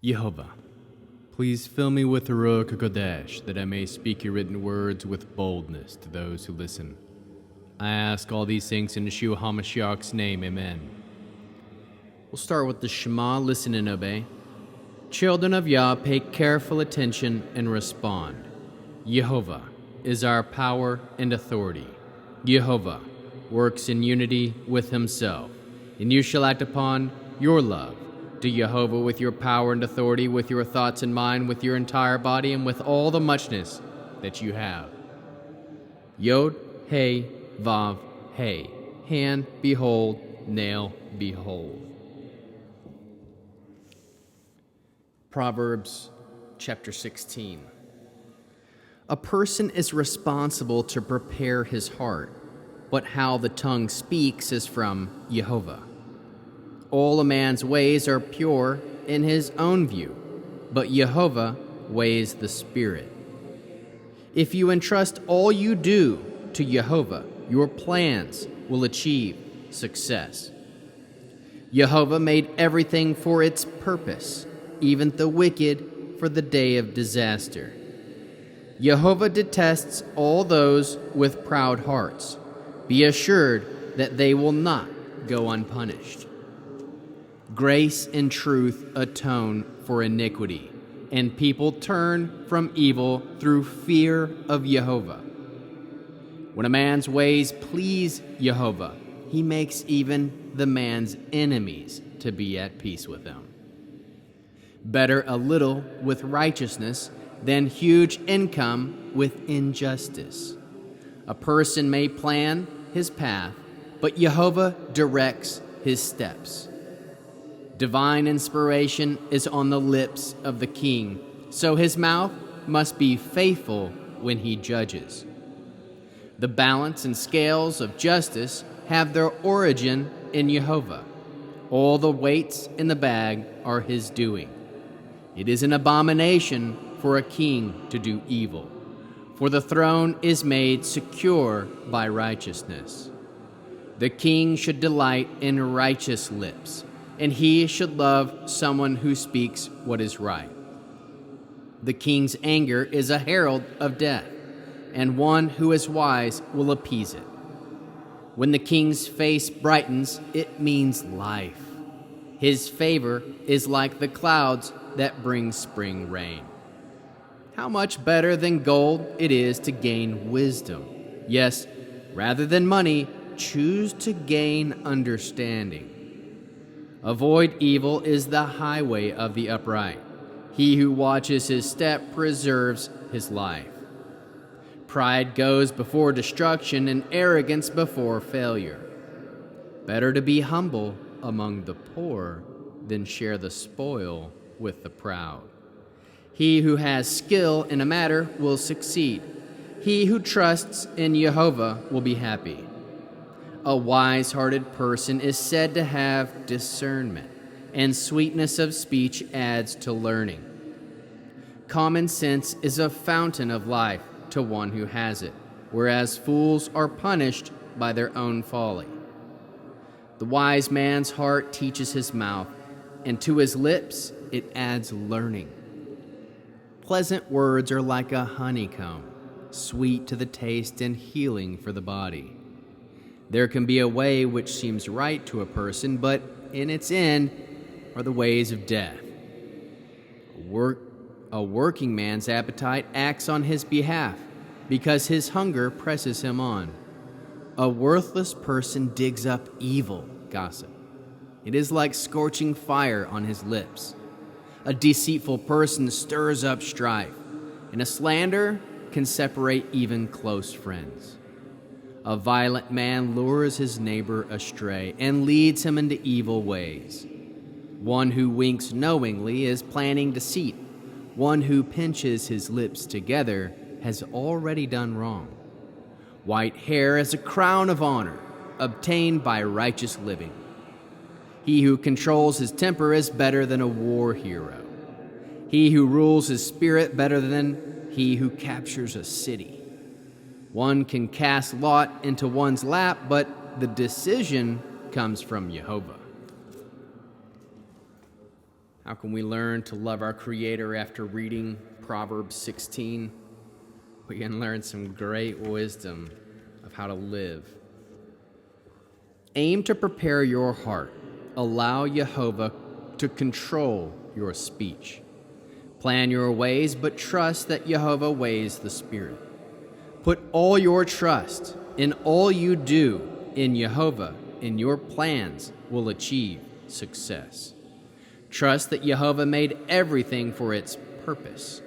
Yehova, please fill me with the Ruach HaKodesh, that I may speak your written words with boldness to those who listen. I ask all these things in Yeshua HaMashiach's name, amen. We'll start with the Shema, listen and obey. Children of Yah, pay careful attention and respond. Yehova is our power and authority. Yehova works in unity with himself, and you shall act upon your love to Yehova with your power and authority, with your thoughts in mind, with your entire body, and with all the muchness that you have. Yod, Hey, Vav, Hey. Hand, behold, nail, behold. Proverbs chapter 16. A person is responsible to prepare his heart, but how the tongue speaks is from Yehova. All a man's ways are pure in his own view, but Yehova weighs the spirit. If you entrust all you do to Yehova, your plans will achieve success. Yehova made everything for its purpose, even the wicked for the day of disaster. Yehova detests all those with proud hearts. Be assured that they will not go unpunished. Grace and truth atone for iniquity, and people turn from evil through fear of Yehova. When a man's ways please Yehova, he makes even the man's enemies to be at peace with him. Better a little with righteousness than huge income with injustice. A person may plan his path, but Yehova directs his steps. Divine inspiration is on the lips of the king, so his mouth must be faithful when he judges. The balance and scales of justice have their origin in Yehova. All the weights in the bag are his doing. It is an abomination for a king to do evil, for the throne is made secure by righteousness. The king should delight in righteous lips, and he should love someone who speaks what is right. The king's anger is a herald of death, and one who is wise will appease it. When the king's face brightens, it means life. His favor is like the clouds that bring spring rain. How much better than gold it is to gain wisdom. Yes, rather than money, choose to gain understanding. Avoid evil is the highway of the upright. He who watches his step preserves his life. Pride goes before destruction, and arrogance before failure. Better to be humble among the poor than share the spoil with the proud. He who has skill in a matter will succeed. He who trusts in Yehova will be happy. A wise-hearted person is said to have discernment, and sweetness of speech adds to learning. Common sense is a fountain of life to one who has it, whereas fools are punished by their own folly. The wise man's heart teaches his mouth, and to his lips it adds learning. Pleasant words are like a honeycomb, sweet to the taste and healing for the body. There can be a way which seems right to a person, but in its end are the ways of death. A working man's appetite acts on his behalf, because his hunger presses him on. A worthless person digs up evil gossip. It is like scorching fire on his lips. A deceitful person stirs up strife, and a slander can separate even close friends. A violent man lures his neighbor astray and leads him into evil ways. One who winks knowingly is planning deceit. One who pinches his lips together has already done wrong. White hair is a crown of honor, obtained by righteous living. He who controls his temper is better than a war hero. He who rules his spirit better than he who captures a city. One can cast lot into one's lap, but the decision comes from Yehova. How can we learn to love our Creator after reading Proverbs 16? We can learn some great wisdom of how to live. Aim to prepare your heart. Allow Yehova to control your speech. Plan your ways, but trust that Yehova weighs the spirit. Put all your trust in all you do in Yehova, and your plans will achieve success. Trust that Yehova made everything for its purpose.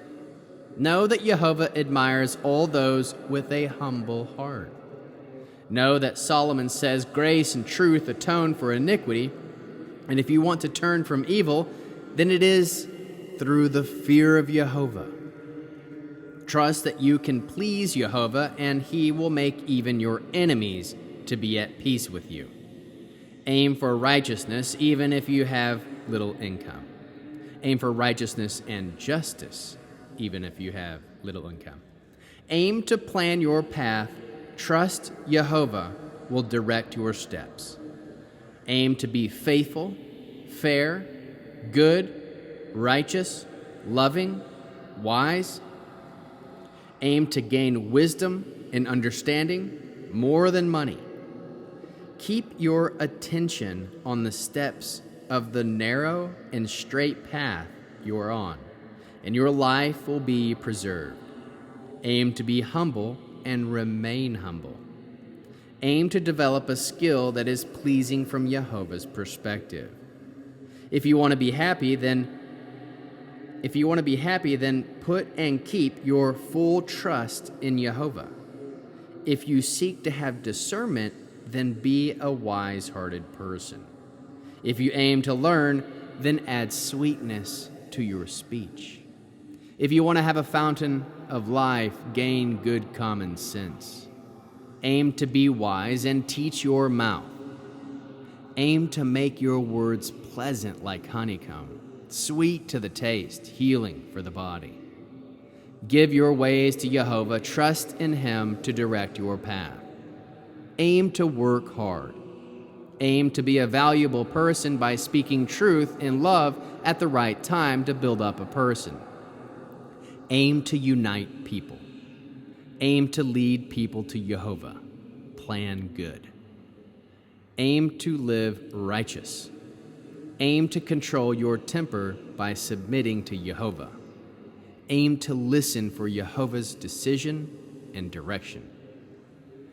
Know that Yehova admires all those with a humble heart. Know that Solomon says grace and truth atone for iniquity, and if you want to turn from evil, then it is through the fear of Yehova. Trust that you can please Yehova, and he will make even your enemies to be at peace with you. Aim for righteousness even if you have little income. Aim for righteousness and justice even if you have little income. Aim to plan your path. Trust Yehova will direct your steps. Aim to be faithful, fair, good, righteous, loving, wise. Aim to gain wisdom and understanding more than money. Keep your attention on the steps of the narrow and straight path you are on, and your life will be preserved. Aim to be humble and remain humble. Aim to develop a skill that is pleasing from Yehovah's perspective. If you want to be happy, then put and keep your full trust in Yehova. If you seek to have discernment, then be a wise-hearted person. If you aim to learn, then add sweetness to your speech. If you want to have a fountain of life, gain good common sense. Aim to be wise and teach your mouth. Aim to make your words pleasant like honeycomb, sweet to the taste, healing for the body. Give your ways to Yehova. Trust in him to direct your path. Aim to work hard. Aim to be a valuable person by speaking truth in love at the right time to build up a person. Aim to unite people. Aim to lead people to Yehova. Plan good. Aim to live righteous. Aim to control your temper by submitting to Yehova. Aim to listen for Yehovah's decision and direction.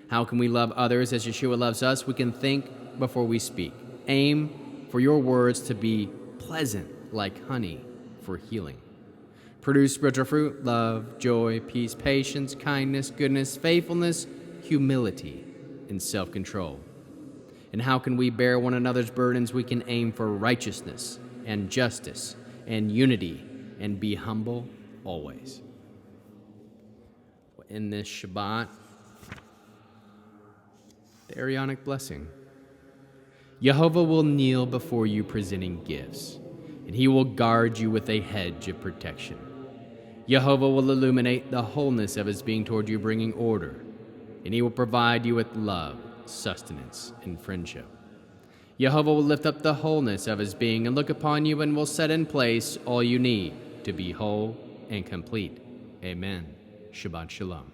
How can we love others as Yeshua loves us? We can think before we speak. Aim for your words to be pleasant like honey for healing. Produce spiritual fruit, love, joy, peace, patience, kindness, goodness, faithfulness, humility, and self-control. And how can we bear one another's burdens? We can aim for righteousness and justice and unity and be humble always. In this Shabbat, the Arianic blessing. Yehovah will kneel before you presenting gifts, and he will guard you with a hedge of protection. Yehovah will illuminate the wholeness of his being toward you, bringing order, and he will provide you with love, sustenance, and friendship. Yehovah will lift up the wholeness of his being and look upon you and will set in place all you need to be whole and complete. Amen. Shabbat Shalom.